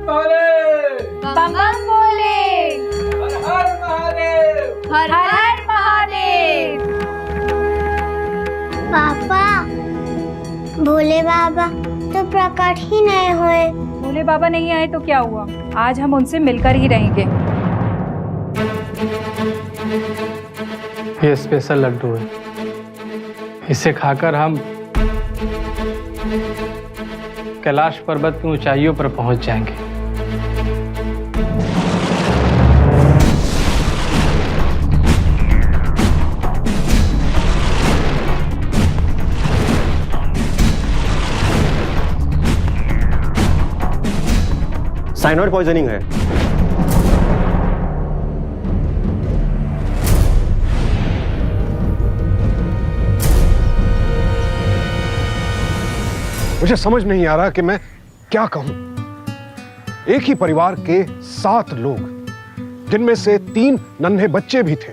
भोले, बम बम भोले, हर हर महादेव, हर हर महादेव। पापा, भोले बाबा तो प्रकट ही नहीं हुए। भोले बाबा नहीं आए तो क्या हुआ, आज हम उनसे मिलकर ही रहेंगे। ये स्पेशल लड्डू है, इसे खाकर हम कैलाश पर्वत की ऊंचाइयों पर पहुंच जाएंगे। साइनाइड पॉइजनिंग है। मुझे समझ नहीं आ रहा कि मैं क्या कहूं। एक ही परिवार के 7 लोग, जिनमें से 3 नन्हे बच्चे भी थे,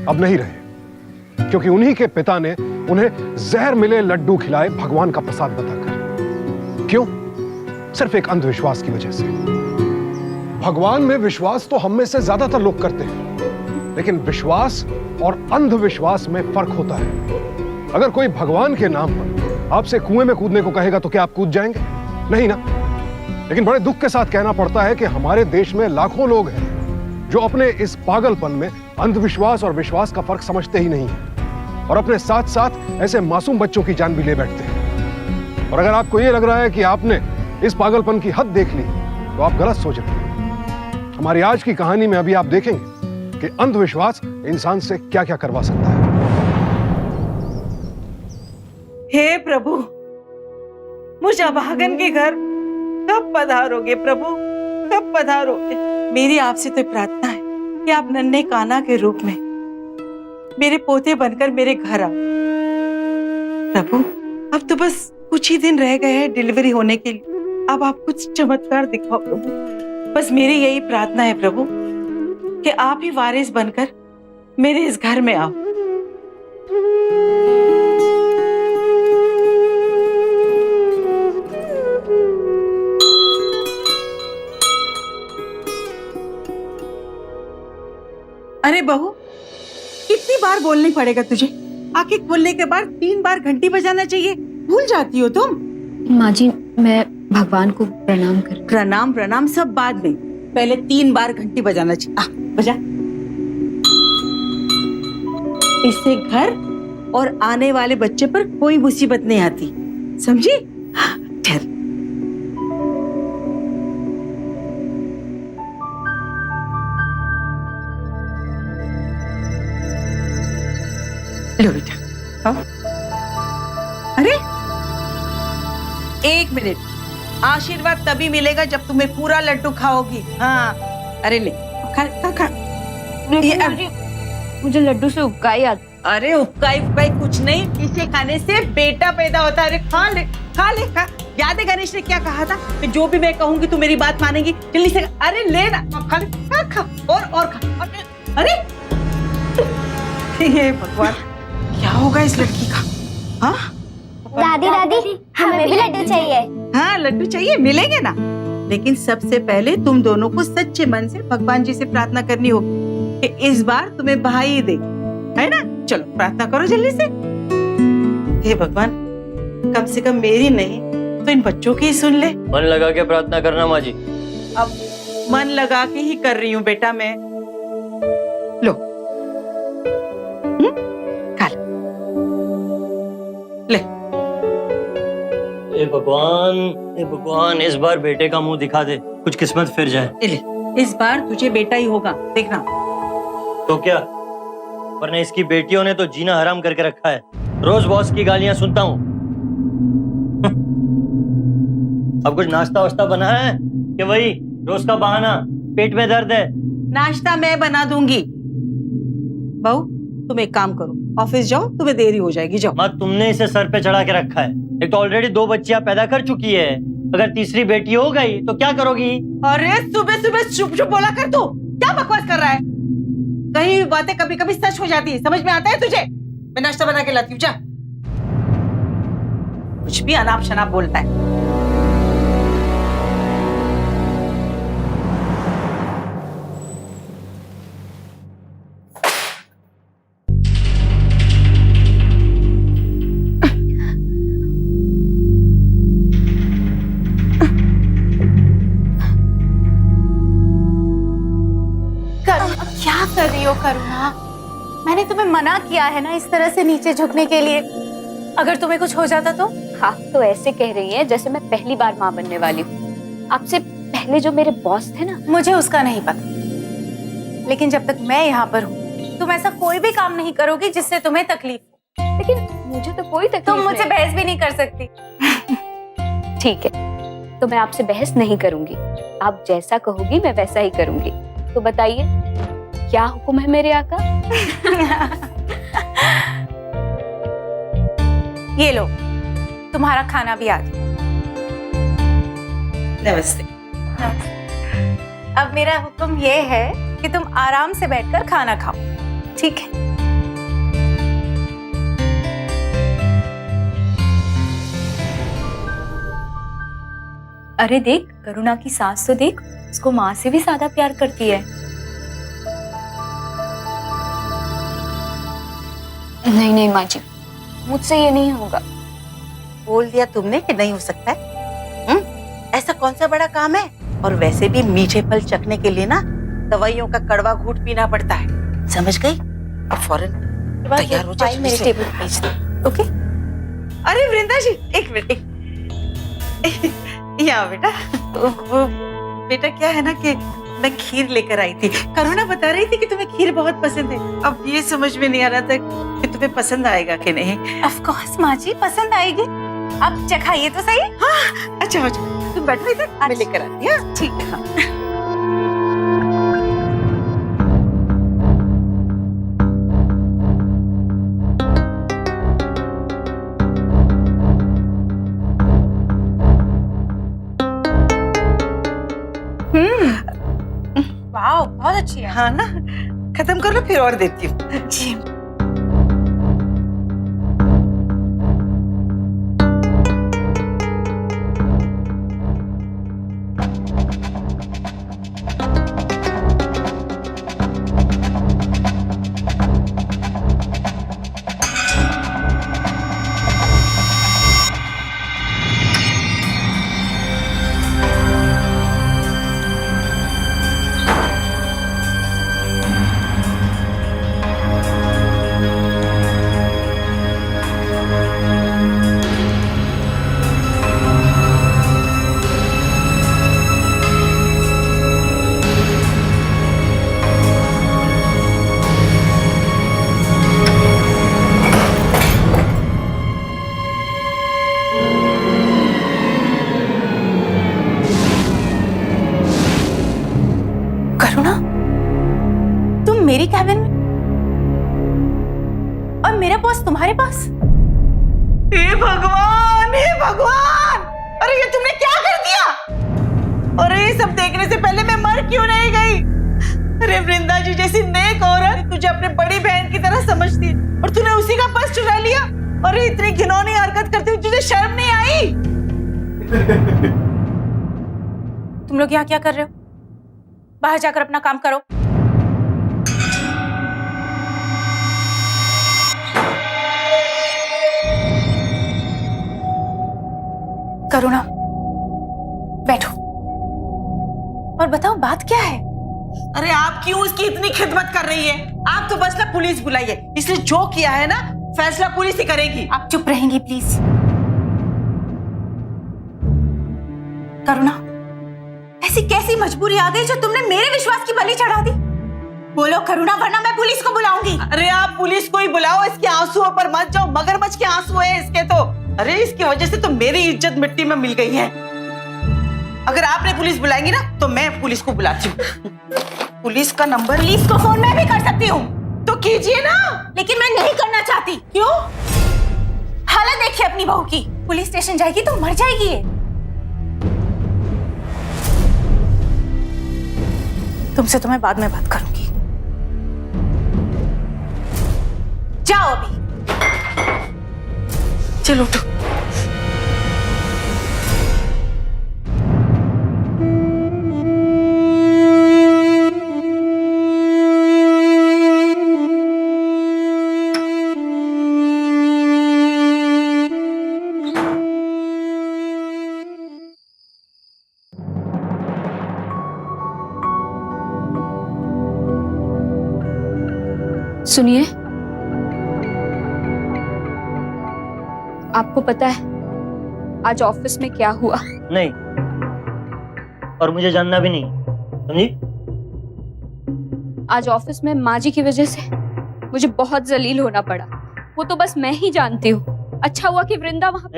अब नहीं रहे, क्योंकि उन्हीं के पिता ने उन्हें जहर मिले लड्डू खिलाए भगवान का प्रसाद बताकर। क्यों? सिर्फ एक अंधविश्वास की वजह से। भगवान में विश्वास तो हम में से ज्यादातर लोग करते हैं, लेकिन विश्वास और अंधविश्वास में फर्क होता है। अगर कोई भगवान के नाम पर आपसे कुएं में कूदने को कहेगा तो क्या आप कूद जाएंगे? नहीं ना। लेकिन बड़े दुख के साथ कहना पड़ता है कि हमारे देश में लाखों लोग हैं जो अपने इस पागलपन में अंधविश्वास और विश्वास का फर्क समझते ही नहीं है, और अपने साथ साथ ऐसे मासूम बच्चों की जान भी ले बैठते हैं। और अगर आपको यह लग रहा है कि आपने इस पागलपन की हद देख ली तो आप गलत सोच रहे हैं। हमारी आज की कहानी में अभी आप देखेंगे कि अंधविश्वास इंसान से क्या क्या करवा सकता है। हे प्रभु, मुझ अभागन के घर कब पधारोगे प्रभु, कब पधारोगे? मेरी आपसे तो प्रार्थना है कि आप नन्हे कान्हा के रूप में मेरे पोते बनकर मेरे घर आओ। प्रभु, अब तो बस कुछ ही दिन रह गए हैं डिलीवरी होने के लिए, अब आप कुछ चमत्कार दिखाओ प्रभु। बस मेरी यही प्रार्थना है प्रभु कि आप ही वारिस बनकर मेरे इस घर में आओ। अरे बहू, कितनी बार बोलनी पड़ेगा तुझे? आखिर खोलने के बाद 3 बार घंटी बजाना चाहिए, भूल जाती हो तुम। माँ जी, मैं भगवान को प्रणाम कर। प्रणाम प्रणाम सब बाद में, पहले 3 बार घंटी बजाना चाहिए। बजा। इससे घर और आने वाले बच्चे पर कोई मुसीबत नहीं आती, समझी? ठहर। लो बेटा, आओ। अरे 1 मिनट, आशीर्वाद तभी मिलेगा जब तुम्हें पूरा लड्डू खाओगी। हाँ, अरे ले, खा खा खा। मुझे लड्डू से उबकाई आती। अरे उबकाई कुछ नहीं, इसे खाने से बेटा पैदा होता है। अरे खा ले खा ले खा। याद है गणेश ने क्या कहा था कि जो भी मैं कहूंगी तू मेरी बात मानेगी? जल्दी से अरे ले ना, खा ले, खा खा और खा। अरे हे भगवान, क्या होगा इस लड़की का? हाँ दादी दादी, हमें भी लड्डू चाहिए। हाँ, लड्डू चाहिए, मिलेंगे ना। लेकिन सबसे पहले तुम दोनों को सच्चे मन से भगवान जी से प्रार्थना करनी होगी कि इस बार तुम्हें भाई दे, है ना? चलो प्रार्थना करो जल्दी से। हे भगवान, कम से कम मेरी नहीं तो इन बच्चों की ही सुन ले। मन लगा के प्रार्थना करना माँ जी। अब मन लगा के ही कर रही हूँ बेटा मैं। लो, खा ले। ए भगवान, इस बार बेटे का मुंह दिखा दे, कुछ किस्मत फिर जाए। ले, इस बार तुझे बेटा ही होगा, देखना। तो क्या, वरना इसकी बेटियों ने तो जीना हराम करके रखा है। रोज बॉस की गालियां सुनता हूँ। अब कुछ नाश्ता वास्ता बना है कि वही रोज का बहाना, पेट में दर्द है? नाश्ता मैं बना दूंगी। बहू, तुम एक काम करो, ऑफिस जाओ, तुम्हें देरी हो जाएगी, जाओ। माँ, तुमने इसे सर पे चढ़ा के रखा है। एक तो ऑलरेडी 2 बच्चियां पैदा कर चुकी है, अगर तीसरी बेटी हो गई तो क्या करोगी? अरे सुबह सुबह चुप चुप बोला कर तू, क्या बकवास कर रहा है? कहीं भी बातें कभी कभी सच हो जाती है, समझ में आता है तुझे? मैं नाश्ता बना के लाती हूँ, जा। कुछ भी अनाप शनाप बोलता है। रही हो करुणा? मैंने तुम्हें मना किया है ना इस तरह से नीचे झुकने के लिए। अगर तुम्हें कुछ हो जाता तो? आप तो ऐसे कह रही हैं जैसे मैं पहली बार माँ बनने वाली हूँ। आपसे पहले जो मेरे बॉस थे ना, मुझे उसका नहीं पता, लेकिन जब तक मैं यहाँ पर हूँ तुम ऐसा कोई भी काम नहीं करोगी जिससे तुम्हें तकलीफ हो। लेकिन मुझे तो कोई तकलीफ तुम मुझसे नहीं। बहस भी नहीं कर सकती। ठीक है, तो मैं आपसे बहस नहीं करूंगी। आप जैसा कहोगी मैं वैसा ही करूंगी। तो बताइए क्या हुक्म है मेरे आका? ये लो, तुम्हारा खाना भी आ गया। नमस्ते। अब मेरा हुक्म ये है कि तुम आराम से बैठकर खाना खाओ, ठीक है? अरे देख, करुणा की सास तो देख, उसको माँ से भी ज्यादा प्यार करती है। नहीं नहीं माँ जी, मुझसे ये नहीं होगा। बोल दिया तुमने कि नहीं हो सकता है? ऐसा कौन सा बड़ा काम है? और वैसे भी मीठे फल चखने के लिए ना दवाइयों का कड़वा घूंट पीना पड़ता है, समझ गई? अब फौरन तैयार हो जाए, मेरे टेबल पे भेज दो। ओके? अरे वृंदा जी, एक मिनट, यहाँ बेटा। वो बेटा क्या है ना कि मैं खीर लेकर आई थी। करुणा बता रही थी कि तुम्हें खीर बहुत पसंद है। अब ये समझ में नहीं आ रहा था कि तुम्हें पसंद आएगा कि नहीं। ऑफ कोर्स माँ जी, पसंद आएगी। अब चखाइए तो सही। हाँ, अच्छा तुम बैठो इधर, मैं लेकर आती हूँ। ठीक है। हाँ। वाह, बहुत अच्छी है। हाँ ना, खत्म कर लो फिर और देती हूँ। जी। मेरी कैबिन में और मेरा बॉस तुम्हारे पास। हे भगवान, हे भगवान! अरे ये तुमने क्या कर दिया? अरे ये सब देखने से पहले मैं मर क्यों नहीं गई? अरे वृंदा जी जैसी नेक औरत तुझे अपने बड़ी बहन की तरह समझती है और तूने उसी का पर्स चुरा लिया। अरे इतनी घिनौनी हरकत करती हुई तुझे शर्म नहीं आई? तुम लोग यहाँ क्या कर रहे हो? बाहर जाकर अपना काम करो। करुणा, बैठो और बताओ बात क्या है? अरे आप क्यों उसकी इतनी खिदमत कर रही है? आप तो बस ना पुलिस बुलाइए, इसलिए जो किया है ना फैसला पुलिस ही करेगी। आप चुप रहेंगी प्लीज? करुणा, ऐसी कैसी मजबूरी आ गई जो तुमने मेरे विश्वास की बलि चढ़ा दी? बोलो करुणा, वरना मैं पुलिस को बुलाऊंगी। अरे आप पुलिस को ही बुलाओ, इसके आंसुओं पर मत जाओ। मगरमच्छ के आंसू है इसके तो। अरे इसकी वजह से तो मेरी इज्जत मिट्टी में मिल गई है। अगर आपने पुलिस बुलाएंगी ना तो मैं पुलिस को बुलाती हूँ। पुलिस का नंबर, पुलिस को फोन मैं भी कर सकती हूँ। तो कीजिए ना। लेकिन मैं नहीं करना चाहती। क्यों? हालत देखिए अपनी बहू की। पुलिस स्टेशन जाएगी तो मर जाएगी ये। तुमसे तो मैं बाद में बात करूंगी। जाओ अभी। चलो उठो। सुनिए, आपको पता है आज ऑफिस में क्या हुआ? नहीं, और मुझे जानना भी नहीं, समझी? आज ऑफिस में माँ जी की वजह से मुझे बहुत जलील होना पड़ा। वो तो बस मैं ही जानती हूँ। अच्छा हुआ कि वृंदा वहाँ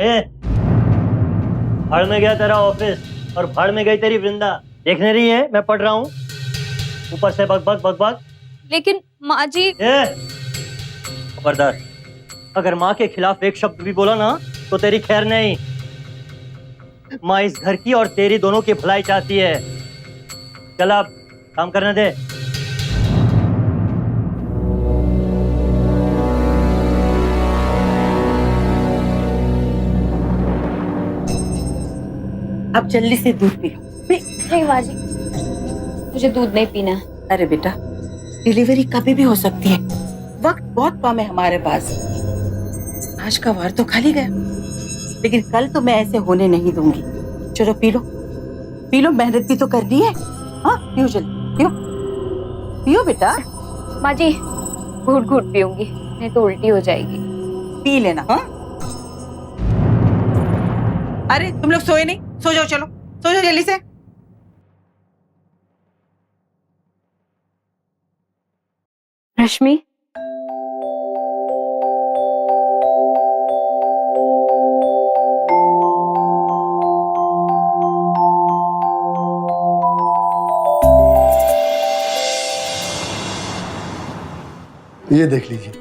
भाड़ में गया तेरा ऑफिस और भाड़ में गई तेरी वृंदा। देखने रही है मैं पढ़ रहा हूँ, ऊपर से बक बक बक बक। लेकिन माँ जी। खबरदार, अगर माँ के खिलाफ एक शब्द भी बोला ना तो तेरी खैर नहीं। माँ इस घर की और तेरी दोनों की भलाई चाहती है। चल अब काम करने दे। अब जल्दी से दूध पी लो। नहीं माँ जी, मुझे दूध नहीं पीना है। अरे बेटा, डिलीवरी कभी भी हो सकती है, वक्त बहुत कम है हमारे पास। आज का वार तो खाली गया, लेकिन कल तो मैं ऐसे होने नहीं दूंगी। चलो पी लो, पी लो, मेहनत भी तो करनी है। हाँ पियो, जल्दी पियो, पियो बेटा। माँ जी घूट घूट पीऊंगी, नहीं तो उल्टी हो जाएगी। पी लेना। हाँ अरे तुम लोग सोए नहीं? सो जाओ, चलो सो जाओ जल्दी से। रश्मि, ये देख लीजिए,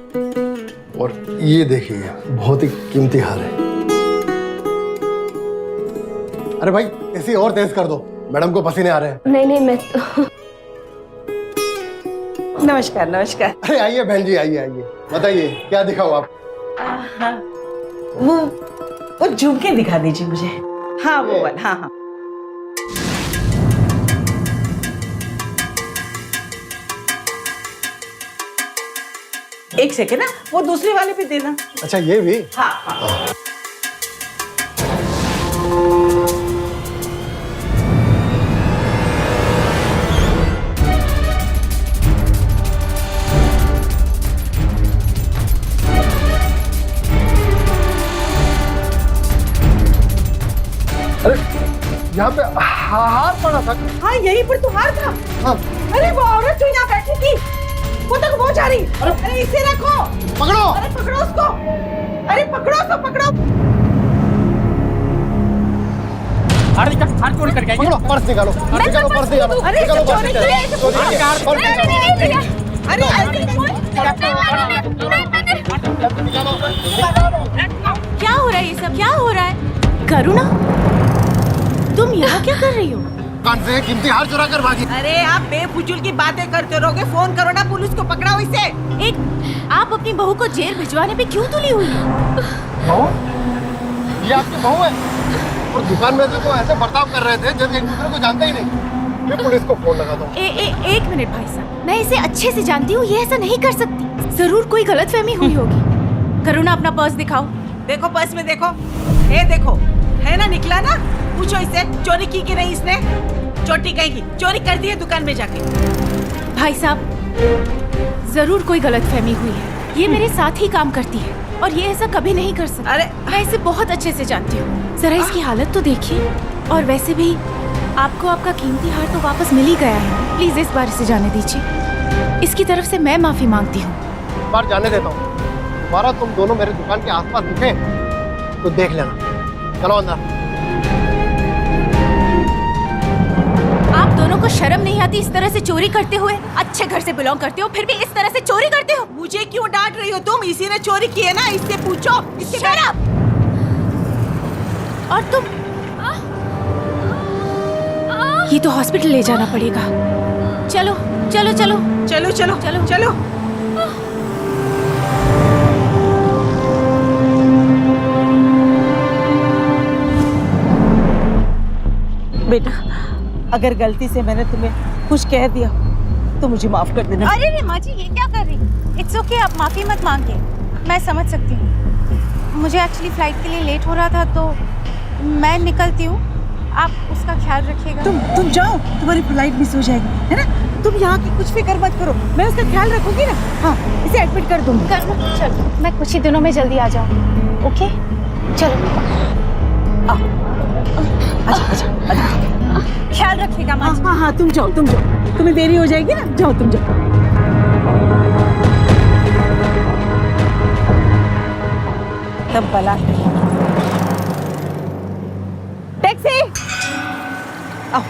और ये देखिए, बहुत ही कीमती हार है। अरे भाई इसे और तेज कर दो, मैडम को पसीने आ रहे हैं। नहीं मैं तो... नमस्कार नमस्कार। अरे आइए बहन जी, आइए आइए, बताइए क्या दिखाऊं आप? वो झुमके दिखा दीजिए मुझे। हाँ वो वाला, हाँ हाँ। एक सेकेंड ना, वो दूसरी वाले भी देना। अच्छा ये भी? हाँ हाँ। अरे यहाँ पे हार पड़ा था। हाँ यहीं पर तो हार था। हाँ। अरे वो औरत जो यहाँ बैठी थी वो तक वो जा रही। अरे इसे रखो, पकड़ो। अरे पकड़ो उसको, अरे पकड़ो उसको, पकड़ो। हाथ चोरी करके पकड़ो, पर्स निकालो, निकालो पर्स निकालो। अरे निकालो पर्स चोरी निकालो। क्या हो रहा है ये सब? क्या हो रहा है? करुणा, तुम यहाँ क्या कर रही हो? कान से कीमती हार चुरा कर भागी। अरे आप बेफुजूल की बातें करते रहोगे। फोन करो ना पुलिस को, पकड़ाओ इसे। आप अपनी बहू को जेल भिजवाने पे क्यों तुली हुई है? बहू? ये आपकी बहू है? और दुकान में तो ऐसे बर्ताव कर रहे थे जब एक दूसरे को जानते ही नहीं। मैं पुलिस को फोन लगा दूं। एक मिनट भाई साहब, मैं इसे अच्छे से जानती हूँ, ये ऐसा नहीं कर सकती। जरूर कोई गलतफहमी हुई होगी। करुणा अपना पर्स दिखाओ। देखो पर्स में देखो, ये देखो, है ना, निकला ना? पूछो इससे चोरी की कि नहीं इसने। चोटी कहेगी, चोरी कर दी है दुकान में जाके। भाई साहब जरूर कोई गलतफहमी हुई है, ये मेरे साथ ही काम करती है और ये ऐसा कभी नहीं कर सकती। अरे मैं इसे बहुत अच्छे से जानती हूँ, जरा इसकी हालत तो देखिए। और वैसे भी आपको आपका कीमती हार तो वापस मिल ही गया है, प्लीज इस बार इसे जाने दीजिए। इसकी तरफ से मैं माफी मांगती हूँ। इस बार जाने देता हूँ, दोबारा तुम दोनों मेरे दुकान के आसपास दिखे तो देख लेना। चलो अंदर। आप दोनों को शर्म नहीं आती इस तरह से चोरी करते हुए? अच्छे घर से बिलोंग करते हो फिर भी इस तरह से चोरी करते हो? मुझे क्यों डांट रही हो तुम? इसी ने चोरी की है ना, इससे पूछो। शराब। और तुम? ये तो हॉस्पिटल ले जाना पड़ेगा। चलो चलो चलो चलो चलो चलो चलो। बेटा, अगर गलती से मैंने तुम्हें कुछ कह दिया तो मुझे माफ कर देना। अरे रे माँ जी, ये क्या कर रही? इट्स ओके, आप माफी मत मांगिए, मैं समझ सकती हूँ। मुझे एक्चुअली फ्लाइट के लिए लेट हो रहा था तो मैं निकलती हूँ, आप उसका ख्याल रखिएगा। तुम जाओ, तुम्हारी फ्लाइट मिस हो जाएगी, है ना? तुम यहाँ की कुछ फिक्र मत करो, मैं उसका ख्याल रखूंगी ना। हाँ, इसे एडमिट कर दूंगी। चलो, मैं कुछ ही दिनों में जल्दी आ जाऊँ। ओके, चलो। अच्छा। ख्याल रखिएगा माँ जी। हाँ, तुम जाओ। तुम्हें देरी हो जाएगी ना, जाओ तुम जाओ। तब बला टैक्सी आओ।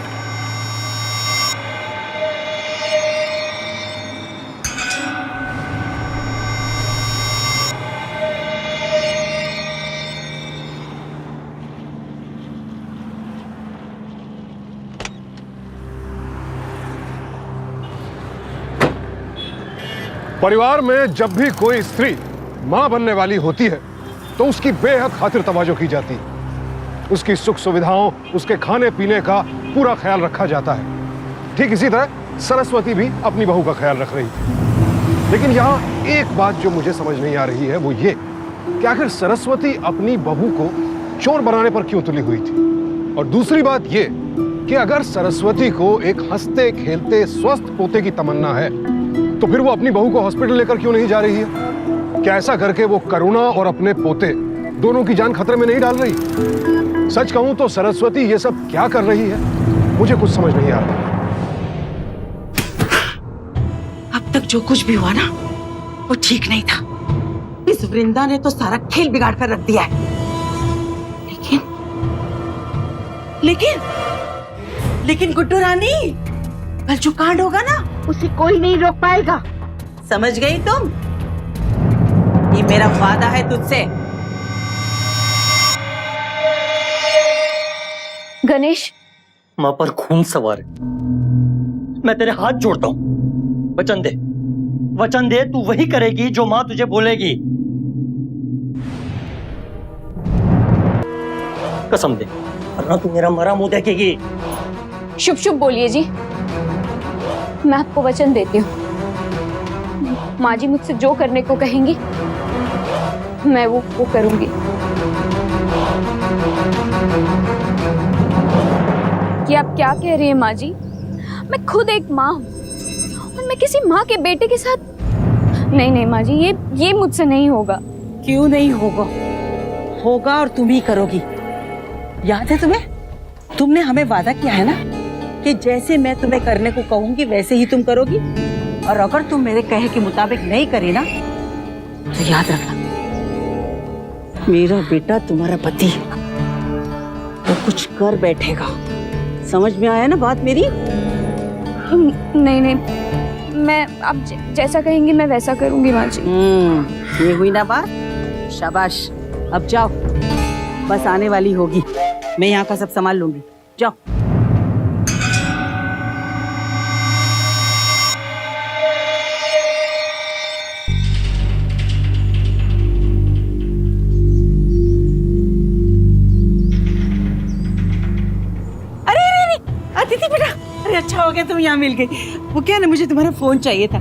परिवार में जब भी कोई स्त्री मां बनने वाली होती है तो उसकी बेहद खातिर तवज्जो की जाती है। उसकी सुख सुविधाओं, उसके खाने पीने का पूरा ख्याल रखा जाता है। ठीक इसी तरह सरस्वती भी अपनी बहू का ख्याल रख रही थी। लेकिन यहाँ एक बात जो मुझे समझ नहीं आ रही है वो ये कि आखिर सरस्वती अपनी बहू को चोर बनाने पर क्यों तुली हुई थी। और दूसरी बात ये कि अगर सरस्वती को एक हंसते खेलते स्वस्थ पोते की तमन्ना है तो फिर वो अपनी बहू को हॉस्पिटल लेकर क्यों नहीं जा रही है? क्या ऐसा करके वो करुणा और अपने पोते दोनों की जान खतरे में नहीं डाल रही? सच कहूं तो सरस्वती ये सब क्या कर रही है मुझे कुछ समझ नहीं आ रहा। अब तक जो कुछ भी हुआ ना वो ठीक नहीं था। इस वृंदा ने तो सारा खेल बिगाड़ कर रख दिया है। लेकिन गुड्डू रानी, कल जो कांड होगा ना उसे कोई नहीं रोक पाएगा। समझ गई तुम? ये मेरा वादा है तुझसे। गणेश, माँ पर खून सवार है। मैं तेरे हाथ जोड़ता हूँ, वचन दे तू वही करेगी जो माँ तुझे बोलेगी। कसम दे, वरना तू मेरा मरा मुंह देखेगी। शुभ शुभ बोलिए जी। मैं आपको वचन देती हूँ, माँ जी मुझसे जो करने को कहेंगी मैं वो करूंगी। कि आप क्या कह रही हैं माँ जी? मैं खुद एक माँ हूँ और मैं किसी माँ के बेटे के साथ नहीं माँ जी, ये मुझसे नहीं होगा। क्यों नहीं होगा? होगा और तुम ही करोगी। याद है तुम्हें? तुमने हमें वादा किया है ना कि जैसे मैं तुम्हें करने को कहूंगी वैसे ही तुम करोगी। और अगर तुम मेरे कहे के मुताबिक नहीं करी ना तो याद रखना, मेरा बेटा तुम्हारा पति वो कुछ कर बैठेगा। समझ में आया ना बात मेरी? नहीं, मैं अब जैसा कहेंगी मैं वैसा करूंगी माँ जी। ये हुई ना बात? शाबाश, अब जाओ, बस आने वाली होगी, मैं यहाँ का सब संभाल लूंगी। जाओ। अदिति बेटा, अरे अच्छा हो गया तुम यहाँ मिल गई। वो क्या ना, मुझे तुम्हारा फोन चाहिए था।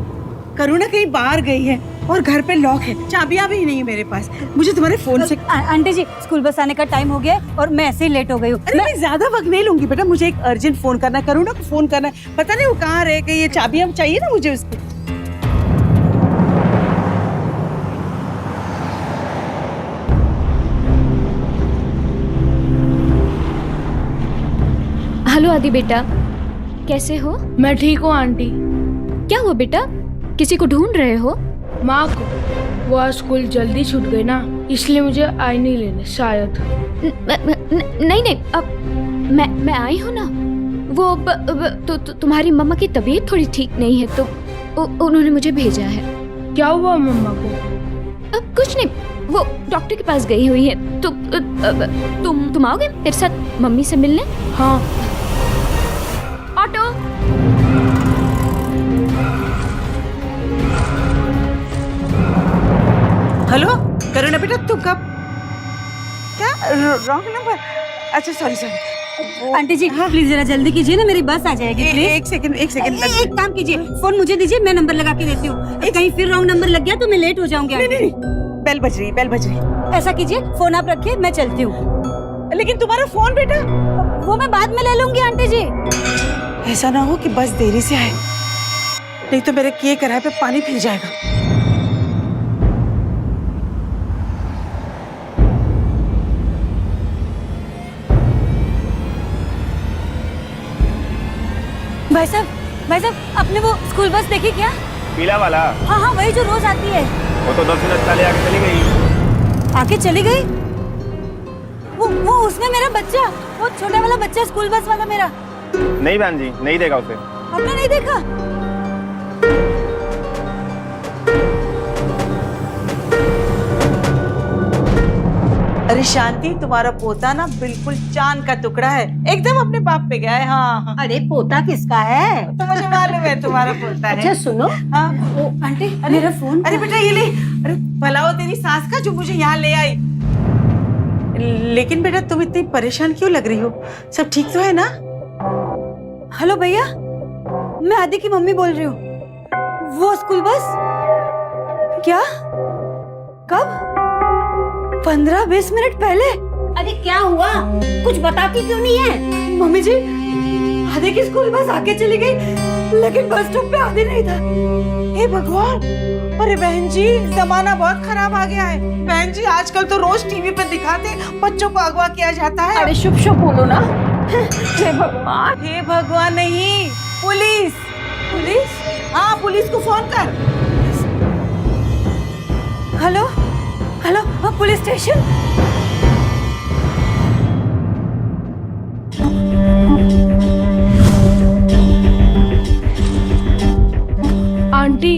करुणा कहीं बाहर गई है और घर पे लॉक है, चाबियां भी नहीं है मेरे पास। मुझे तुम्हारे फोन से आंटी जी, स्कूल बस आने का टाइम हो गया है और मैं ऐसे ही लेट हो गई हूँ। अरे मैं ज्यादा वक्त नहीं लूंगी बेटा, मुझे एक अर्जेंट फोन करना है, करुणा को फोन करना है। पता नहीं वो कहाँ रह गई है, चाबियां चाहिए ना मुझे उसकी। हेलो आदि बेटा, कैसे हो? मैं ठीक हूँ आंटी। क्या हुआ बेटा, किसी को ढूंढ रहे हो? माँ को। वो आज स्कूल जल्दी छूट गई ना, इसलिए मुझे आई नहीं लेने शायद। नहीं, अब मैं आई हूँ ना। वो तुम्हारी मम्मा की तबीयत थोड़ी ठीक नहीं है तो उन्होंने मुझे भेजा है। क्या हुआ मम्मा को? अब कुछ नहीं, वो डॉक्टर के पास गई हुई है। तुम आओगे मेरे साथ मम्मी से मिलने? हाँ। ऑटो। हेलो करुणा बेटा, तू कब? क्या रॉन्ग नंबर? अच्छा सॉरी। आंटी जी प्लीज जरा जल्दी कीजिए ना, मेरी बस आ जाएगी प्लीज। एक सेकंड एक काम कीजिए, फोन मुझे दीजिए, मैं नंबर लगा के देती हूँ। कहीं फिर रॉन्ग नंबर लग गया तो मैं लेट हो जाऊंगी। नहीं, बेल बज रही। ऐसा कीजिए, फोन आप रखिए, मैं चलती हूँ। लेकिन तुम्हारा फोन बेटा? वो मैं बाद में ले लूंगी आंटी जी। ऐसा ना हो कि बस देरी से आए। नहीं तो मेरे किए कराए पे पानी फिर जाएगा। भाई साहब, आपने वो स्कूल बस देखी क्या? पीला वाला? हाँ हाँ, वही जो रोज आती है। वो तो 10 मिनट पहले आके चली गई। आके चली गई? वो उसमें मेरा बच्चा, वो छोटा वाला बच्चा, स्कूल बस वाला मेरा। नहीं बहन जी, नहीं देगा उसे। आपने नहीं देखा? अरे शांति, तुम्हारा पोता ना बिल्कुल चांद का टुकड़ा है, एकदम अपने बाप पे गया है। हाँ। अरे पोता किसका है? तो मुझे मालूम है तुम्हारा पोता है। अच्छा सुनो। हाँ। ओ आंटी, मेरा फोन। अरे बेटा ये ले। अरे भला हो तेरी सास का जो मुझे यहाँ ले आई। लेकिन बेटा तुम इतनी परेशान क्यों लग रही हो? सब ठीक तो है ना? हेलो भैया, मैं आदि की मम्मी बोल रही हूँ। वो स्कूल बस? क्या? कब? 15-20 मिनट पहले। अरे क्या हुआ? कुछ बताती क्यों नहीं है? मम्मी जी, आदि की स्कूल बस आके चली गई, लेकिन बस स्टॉप पे आदि नहीं था। हे भगवान! अरे बहन जी, जमाना बहुत खराब आ गया है। बहन जी, आजकल तो रोज टीवी पे दिखाते बच्चों को अगवा किया जाता है। अरे शुभ शुभ बोलो ना। हे भगवान! हे भगवान नहीं, पुलिस। पुलिस? हाँ, पुलिस को फोन कर। Hello hello, police station. Aunty,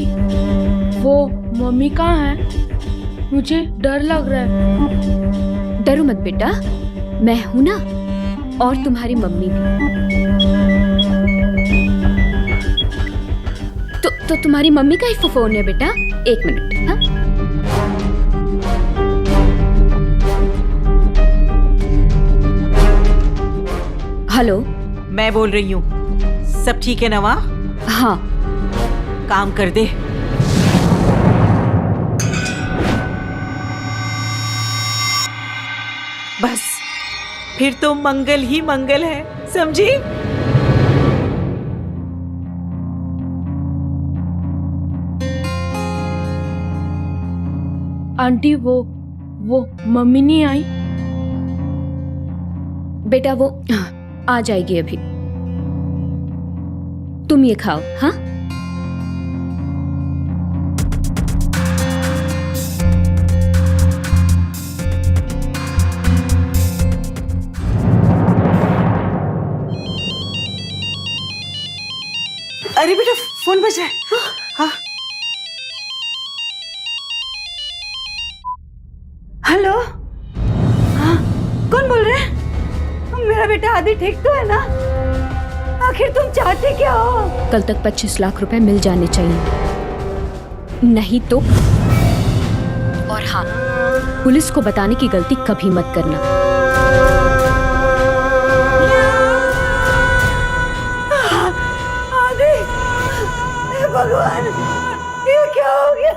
वो मम्मी कहाँ है? मुझे डर लग रहा है। डरो मत बेटा, मैं हूं ना, और तुम्हारी मम्मी भी। तो तुम्हारी मम्मी का ही फोन है बेटा। 1 मिनट। हाँ, हेलो, मैं बोल रही हूँ। सब ठीक है ना वहाँ? हाँ। काम कर दे। बस फिर तो मंगल ही मंगल है, समझी? आंटी, वो मम्मी नहीं आई? बेटा वो आ जाएगी अभी। तुम ये खाओ। हाँ, अरे बेटा फोन बज रहा है। हाँ। हेलो, हाँ, कौन बोल रहे हैं? मेरा बेटा आदि ठीक तो है ना? आखिर तुम चाहते क्या हो? कल तक 25 लाख रुपए मिल जाने चाहिए, नहीं तो। और हाँ, पुलिस को बताने की गलती कभी मत करना। आदि, हे भगवान, ये क्या हो गया?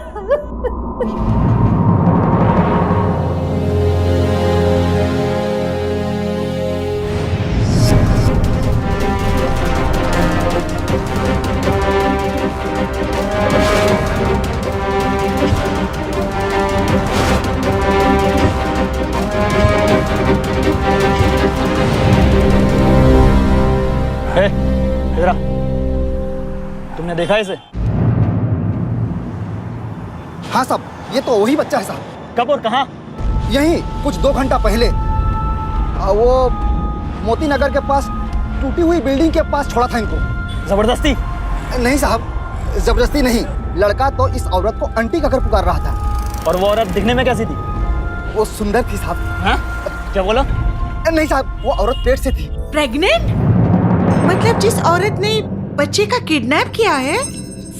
इधर आ। तुमने देखा इसे? हाँ साहब, ये तो वही बच्चा है साहब। कब और कहाँ? यही कुछ 2 घंटा पहले वो मोती नगर के पास टूटी हुई बिल्डिंग के पास छोड़ा था इनको। जबरदस्ती? नहीं साहब, जबरदस्ती नहीं। लड़का तो इस औरत को आंटी का घर पुकार रहा था। और वो औरत दिखने में कैसी थी? वो सुंदर थी साहब। हाँ? क्या बोला? नहीं साहब, वो औरत पेट से थी। प्रेग्नेंट? मतलब जिस औरत ने बच्चे का किडनैप किया है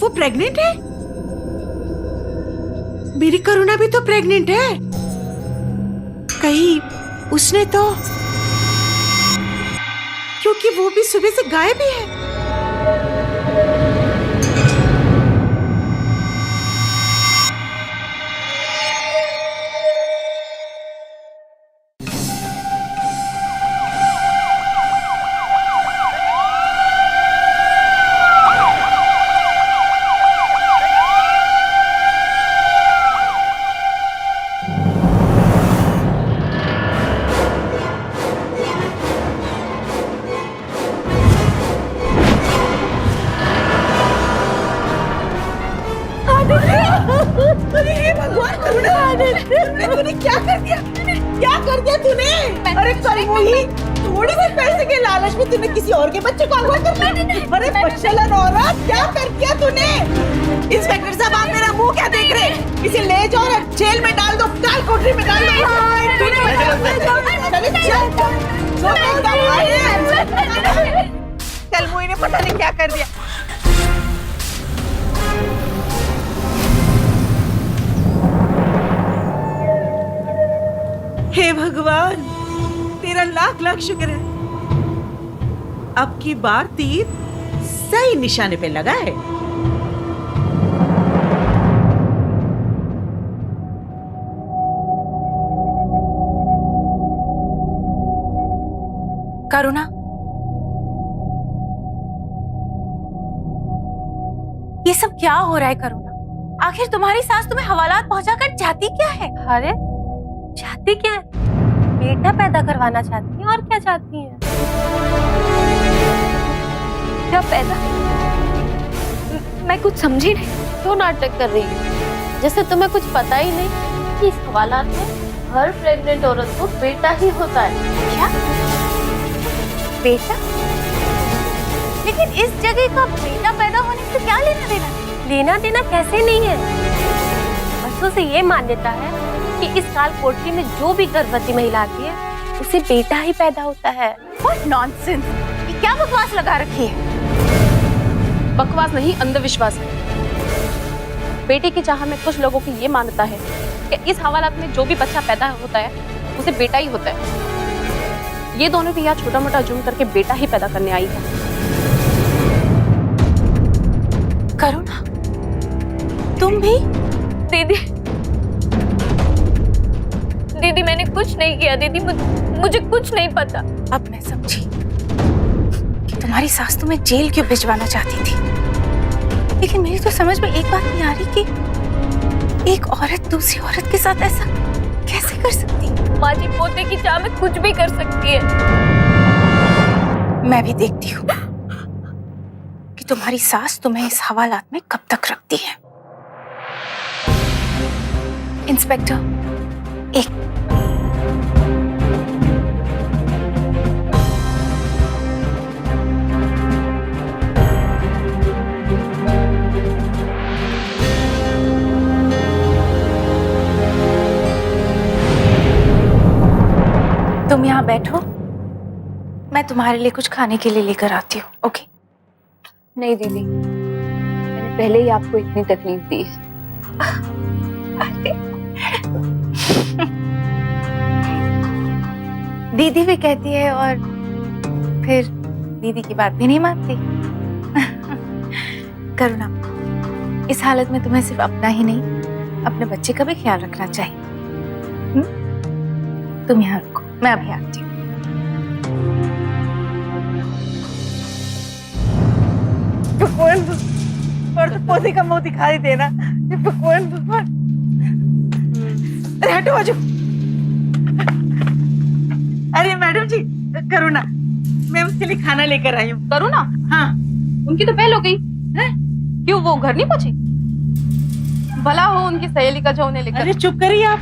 वो प्रेग्नेंट है? मेरी करुणा भी तो प्रेग्नेंट है। कहीं उसने तो, क्योंकि वो भी सुबह से गायब ही है। तूने क्या कर दिया? क्या कर दिया तूने? अरे कलमुही, थोड़े से पैसे के लालच में तूने किसी और के बच्चे को अगवा कर लिया। अरे बच्चेलन औरत, क्या कर दिया तूने? इंस्पेक्टर साहब, आप मेरा मुंह क्या देख रहे हैं? इसे ले जाओ और जेल में डाल दो, काल कोठरी में डाल दो। कलमुही ने पता नहीं क्या कर दिया। हे भगवान, तेरा लाख लाख शुक्र है। अब की बार तीर सही निशाने पे लगा है। करुणा, ये सब क्या हो रहा है करुणा? आखिर तुम्हारी सास तुम्हें हवालात पहुंचाकर चाहती क्या है? अरे चाहती क्या है? बेटा पैदा करवाना चाहती है, और क्या चाहती है? क्या पैदा? मैं कुछ समझी नहीं। क्यों नाटक कर रही है? जैसे तुम्हें कुछ पता ही नहीं कि इस हवालात में हर प्रेग्नेंट औरत को बेटा ही होता है। क्या बेटा? लेकिन इस जगह का बेटा पैदा होने से क्या लेना देना? लेना देना कैसे नहीं है? बच्चों से ये मान्यता है कि इस काल कोठरी में जो भी गर्भवती महिला आती है उसे बेटा ही पैदा होता है। What nonsense! ये क्या बकवास लगा रखी है? बकवास नहीं, अंधविश्वास है। बेटे की चाह में कुछ लोगों की ये मान्यता है कि इस हवालात में जो भी बच्चा पैदा होता है उसे बेटा ही होता है। ये दोनों भी यहाँ छोटा मोटा जुर्म करके बेटा ही पैदा करने आई है। करुणा, तुम भी? दीदी मैंने कुछ नहीं किया। दीदी मुझे कुछ नहीं पता। अब मैं समझी कि तुम्हारी सास तुम्हें जेल क्यों भिजवाना चाहती थी। लेकिन मेरी तो समझ में एक बात नहीं आ रही कि एक औरत दूसरी औरत के साथ ऐसा कैसे कर सकती है? माँ जी पोते की चाह में कुछ भी कर सकती है। मैं भी देखती हूँ कि तुम्हारी सास तुम्हें इस हवालात में कब तक रखती है। इंस्पेक्टर, एक तुम यहाँ बैठो, मैं तुम्हारे लिए कुछ खाने के लिए लेकर आती हूँ। ओके? नहीं दीदी, मैंने पहले ही आपको इतनी तकलीफ दी है। दीदी भी कहती है और फिर दीदी की बात भी नहीं मानती। करुणा, इस हालत में तुम्हें सिर्फ अपना ही नहीं अपने बच्चे का भी ख्याल रखना चाहिए। तुम यहाँ रुको, मैं अभी आती हूँ। पोते का मुंह दिखाई देना। अरे हटो बाजू। अरे मैडम जी, करुणा, मैं उसके लिए खाना लेकर आई हूँ। करुणा? हाँ। उनकी तो पहल हो गई है? क्यों वो घर नहीं पहुंची? भला हो उनकी सहेली का जो उन्हें लेकर। अरे चुप करिए आप,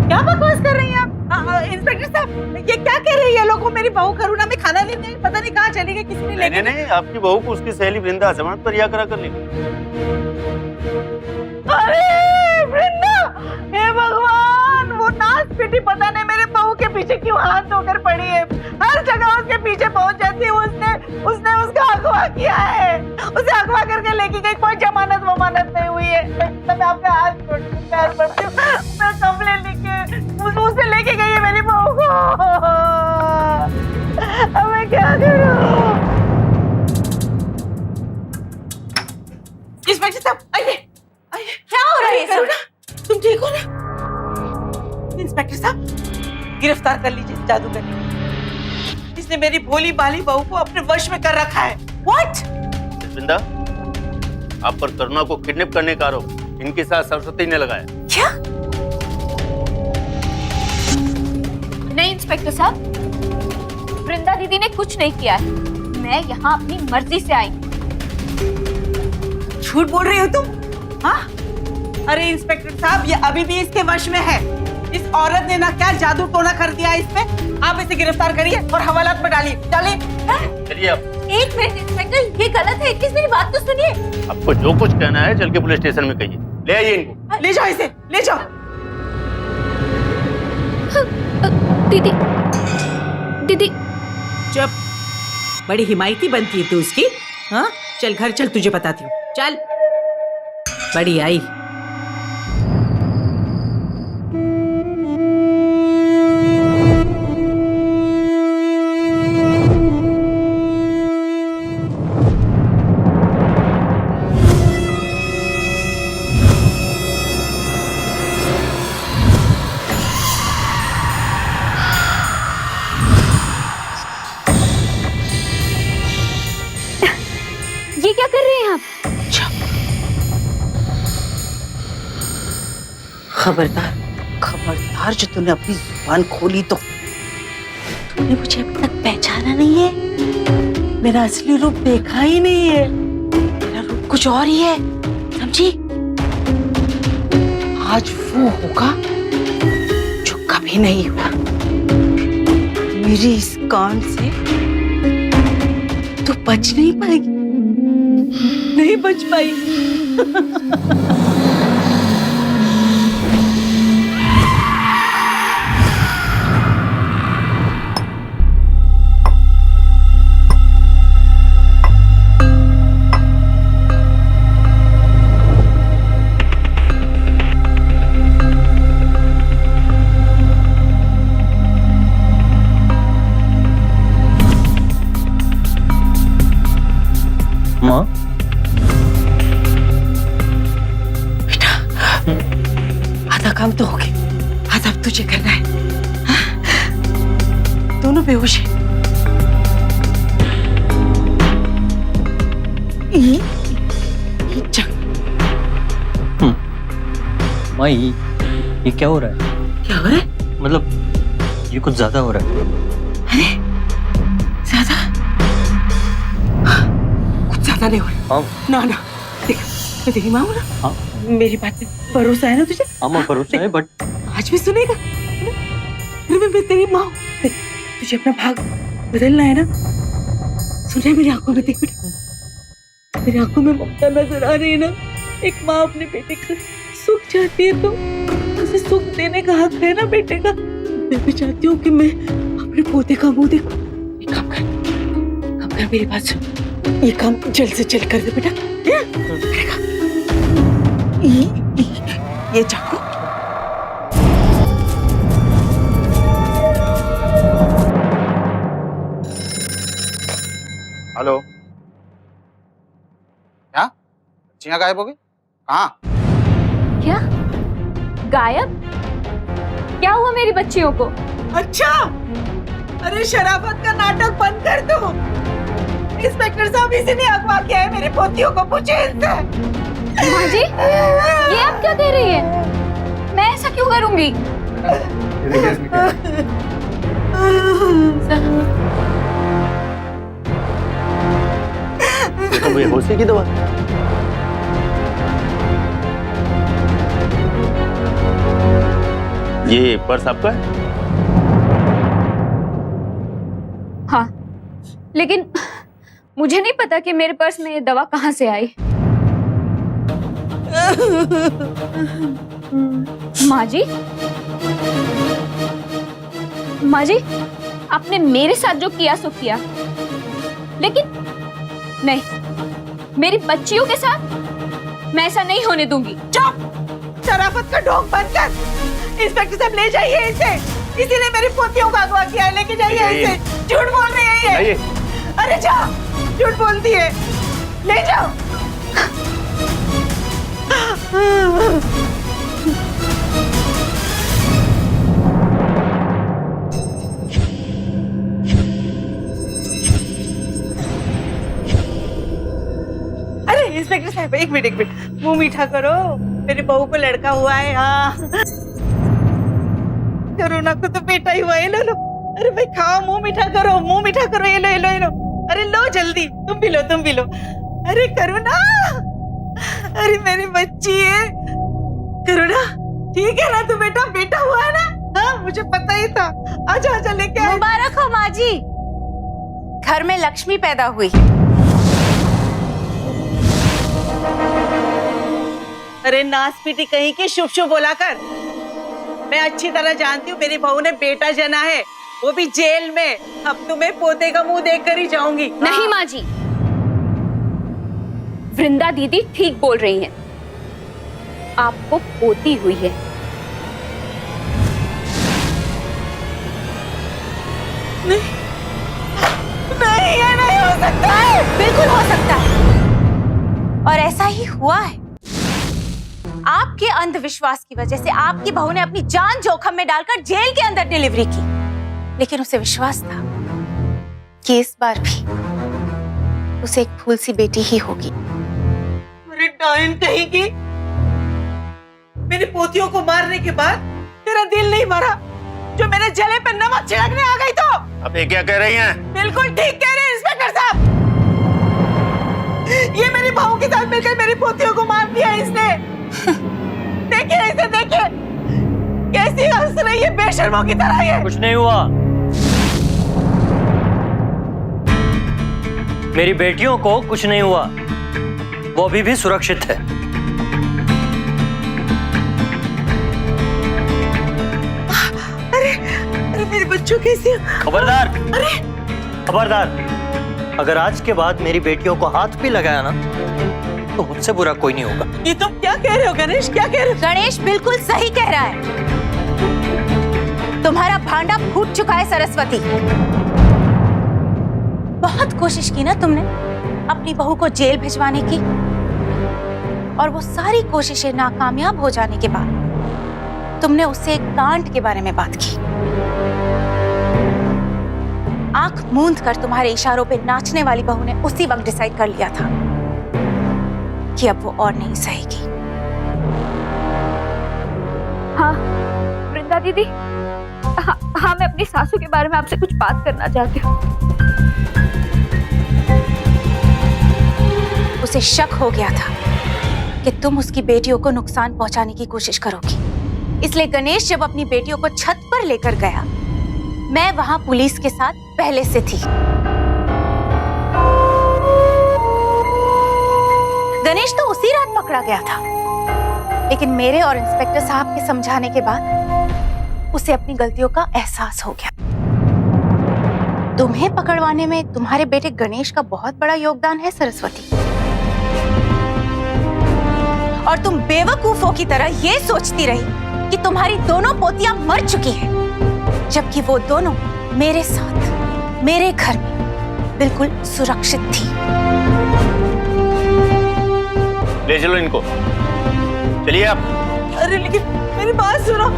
क्या बकवास कर रही हैं आप? इंस्पेक्टर साहब, ये क्या कह रही है? लोगों, मेरी बहू करुणा में खाना लेने पता नहीं कहाँ चली गई, किसी ने ले गई। नहीं, आपकी बहू को उसकी सहेली वृंदा जमानत पर रिहा करा कर ली। अरे वृंदा, हे भगवान, वो नाच पीटी पता नहीं मेरे बहू के पीछे क्यों हाथ धोकर पड़ी है। हर जगह उसके पीछे पहुंच जाती है। उसने उसका अगवा किया है, उसे अगवा करके लेके गई। कोई जमानत वमानत नहीं हुई है। मैं आपके हाथ जोड़ती हूँ, पैर पड़ती हूँ, मैं कंप्लेन लिख के उससे लेके गई है मेरी बहू को। अब मैं क्या करूँ? इंस्पेक्टर साहब, आइए। क्या हो रहा है करुणा, तुम ठीक हो ना? इंस्पेक्टर साहब, गिरफ्तार कर लीजिए जादूगर को। इसने मेरी भोली भाली बहू को अपने वश में कर रखा है। What? वृंदा, आप पर करुणा को किडनैप करने का आरोप इनके साथ सरस्वती ने लगाया। क्या? नहीं इंस्पेक्टर साहब, वृंदा दीदी ने कुछ नहीं किया है। मैं यहाँ अपनी मर्जी से आई। झूठ बोल रही हो तुम? हाँ? अरे इंस्पेक्टर साहब, ये अभी भी इसके वश में है। इस औरत ने ना क्या जादू टोना कर दिया इस पे। आप इसे गिरफ्तार करिए और हवालात में डालिए। डालिए। चलिए आप। एक मिनट इंस्पेक्टर, ये गलत है। एटलीस्ट मेरी बात तो सुनिए। आपको जो कुछ कहना है चल के पुलिस स्टेशन में कहिए। ले आइए इनको। ले जाओ इसे, ले जाओ। दीदी, दीदी। चुप, बड़ी हिमायती बनती है तू उसकी। हाँ, चल घर चल, तुझे बताती हूँ। चल, बड़ी आई। ये क्या कर रहे हैं आप? खबरदार, खबरदार, जो तूने अपनी जुबान खोली तो तूने मुझे अभी तक पहचाना नहीं है। मेरा असली रूप देखा ही नहीं है। मेरा रूप कुछ और ही है, समझी? आज वो होगा जो कभी नहीं हुआ। मेरी इस कान से तू बच नहीं पाएगी, नहीं बच पाई। माँ, आधा काम तो हो गया, आधा अब तुझे करना है। हाँ? दोनों बेहोश हैं। माँ, ये क्या हो रहा है? क्या हो रहा है? मतलब ये कुछ ज्यादा हो रहा है। अरे ज्यादा? कुछ ज्यादा नहीं हो रहा। हाँ। ना ना, देख, मैं तेरी माँ हूँ ना। हाँ। मेरी बात में भरोसा है ना तुझे? हाँ माँ, भरोसा है, बट आज भी सुनेगा है ना? मैं तेरी माँ हूँ। देख, तुझे अपना भाग बदलना है ना? सुन रहे मेरी आंखों में? देख बेटा, मेरी आंखों में ममता नजर आ रही है ना? एक माँ अपने बेटे का सुख चाहती है तो उसे सुख देने का हक है ना बेटे का। मैं भी चाहती हूँ कि मैं अपने पोते का मुंह देखूं। एक काम कर, मेरी बात सुन। ये काम जल्द से जल्द कर दे बेटा। करेगा? ये चाकू हेलो, क्या बच्चियां गायब हो गई? कहाँ? क्या गायब? क्या हुआ मेरी बच्चियों को? अच्छा, अरे शराफत का नाटक बंद कर दो। इंस्पेक्टर साहब, इसी ने अगवा किया है मेरी पोतियों को। पूछे इनसे। माँ जी, ये आप क्या कह रही है? मैं ऐसा क्यों करूंगी? तो बेहोशी की दवा। ये पर्स आपका है? हाँ, लेकिन मुझे नहीं पता कि मेरे पर्स में ये दवा कहाँ से आई। माँ जी, माँ जी, आपने मेरे साथ जो किया सो किया, लेकिन नहीं, मेरी बच्चियों के साथ मैं ऐसा नहीं होने दूंगी। चुप! शराफत का ढोंग बंद कर। इंस्पेक्टर साहब, ले जाइए इसे। इसी ने मेरी पोतियों का अगवा किया है। लेके जाइए इसे। झूठ बोल रही है ये। अरे जाओ, झूठ बोलती है। ले जाओ। अरे इंस्पेक्टर साहब, एक मिनट, मुंह मीठा करो। मेरी बहू को लड़का हुआ है। हाँ, करुणा को तो बेटा ही हुआ है। लो लो, अरे भाई खाओ, मुंह मीठा करो, मुंह मीठा करो। ये लो, ये लो, ये लो। अरे लो जल्दी, तुम भी लो, तुम भी लो। अरे करुणा, अरे मेरी बच्ची है। करुणा, ठीक है ना तू बेटा, बेटा हुआ है ना? हाँ मुझे पता ही था। आजा आजा लेके आ। मुबारक हो माँ जी, घर में लक्ष्मी पैदा हुई। अरे नास पीटी कहीं की, शुभ शुभ बोला कर। मैं अच्छी तरह जानती हूँ मेरी बहू ने बेटा जना है, वो भी जेल में। अब तुम्हें पोते का मुंह देख कर ही जाऊंगी। नहीं माँ जी, वृंदा दीदी ठीक बोल रही हैं। आपको पोती हुई है। नहीं नहीं, ये नहीं हो सकता है। बिल्कुल हो सकता है, और ऐसा ही हुआ है। आपके अंधविश्वास की वजह से आपकी बहू ने अपनी जान जोखिम में डालकर जेल के अंदर डिलीवरी की, लेकिन उसे विश्वास था कि इस बार भी उसे एक फूल सी बेटी ही होगी। अरे डायन कहीं की, मेरी पोतियों को मारने के बाद तेरा दिल नहीं भरा जो मेरे जले पे नमक छिड़कने आ गई? तो अब ये क्या कह रही हैं? बिल्कुल ठीक कह रहे हैं इंस्पेक्टर साहब। ये मेरी बहू के साथ मिलकर मेरी पोतियों को मार दिया इसने। देखिए इसे, देखिए कैसी हंस रही है बेशर्मों की तरह। ये कुछ नहीं हुआ, मेरी बेटियों को कुछ नहीं हुआ, वो अभी भी सुरक्षित है। अरे मेरे बच्चों कैसे? खबरदार, अरे खबरदार, अगर आज के बाद मेरी बेटियों को हाथ भी लगाया ना तो मुझसे बुरा कोई नहीं होगा। ये तुम क्या कह रहे हो गणेश, क्या कह रहे हो? गणेश बिल्कुल सही कह रहा है। तुम्हारा भांडा फूट चुका है सरस्वती। बहुत कोशिश की ना तुमने अपनी बहू को जेल भिजवाने की, और वो सारी कोशिशें नाकामयाब हो जाने के बाद तुमने उससे एक कांड के बारे में बात की। आंख मूंद कर तुम्हारे इशारों पे नाचने वाली बहू ने उसी वक्त डिसाइड कर लिया था कि अब वो और नहीं सहेगी। हाँ वृंदा दीदी, हाँ मैं अपनी सासू के बारे में आपसे कुछ बात करना चाहती हूँ। उसे शक हो गया था कि तुम उसकी बेटियों को नुकसान पहुंचाने की कोशिश करोगी, इसलिए गणेश जब अपनी बेटियों को छत पर लेकर गया, मैं वहां पुलिस के साथ पहले से थी। गणेश तो उसी रात पकड़ा गया था, लेकिन मेरे और इंस्पेक्टर साहब के समझाने के बाद उसे अपनी गलतियों का एहसास हो गया। तुम्हें पकड़वाने में तुम्हारे बेटे गणेश का बहुत बड़ा योगदान है सरस्वती, और तुम बेवकूफों की तरह ये सोचती रही कि तुम्हारी दोनों पोतियां मर चुकी हैं, जबकि वो दोनों मेरे साथ मेरे घर में बिल्कुल सुरक्षित थी। ले चलो इनको, चलिए आप। अरे लेकिन मेरी बात सुनो।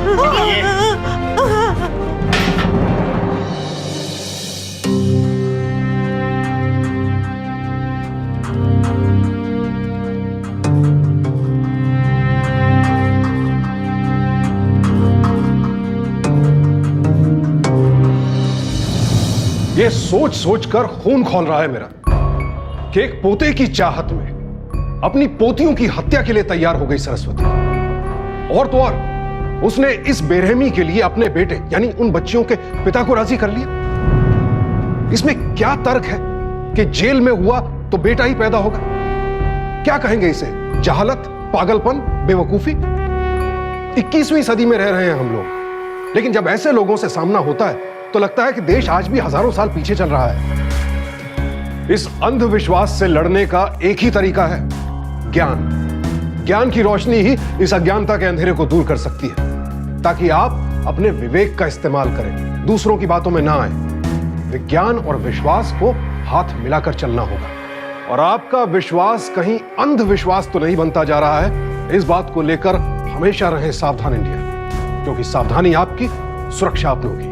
ये सोच सोच कर खून खौल रहा है मेरा कि एक पोते की चाहत में अपनी पोतियों की हत्या के लिए तैयार हो गई सरस्वती। और तो और उसने इस बेरहमी के लिए अपने बेटे यानी उन बच्चियों के पिता को राजी कर लिया। इसमें क्या तर्क है कि जेल में हुआ तो बेटा ही पैदा होगा? क्या कहेंगे इसे? जहालत, पागलपन, बेवकूफी। 21वीं सदी में रह रहे हैं हम लोग, लेकिन जब ऐसे लोगों से सामना होता है तो लगता है कि देश आज भी हजारों साल पीछे चल रहा है। इस अंधविश्वास से लड़ने का एक ही तरीका है, ज्ञान। ज्ञान की रोशनी ही इस अज्ञानता के अंधेरे को दूर कर सकती है, ताकि आप अपने विवेक का इस्तेमाल करें, दूसरों की बातों में ना आए। विज्ञान और विश्वास को हाथ मिलाकर चलना होगा। और आपका विश्वास कहीं अंधविश्वास तो नहीं बनता जा रहा है, इस बात को लेकर हमेशा रहें सावधान इंडिया, क्योंकि सावधानी आपकी, सुरक्षा आप लोगों की।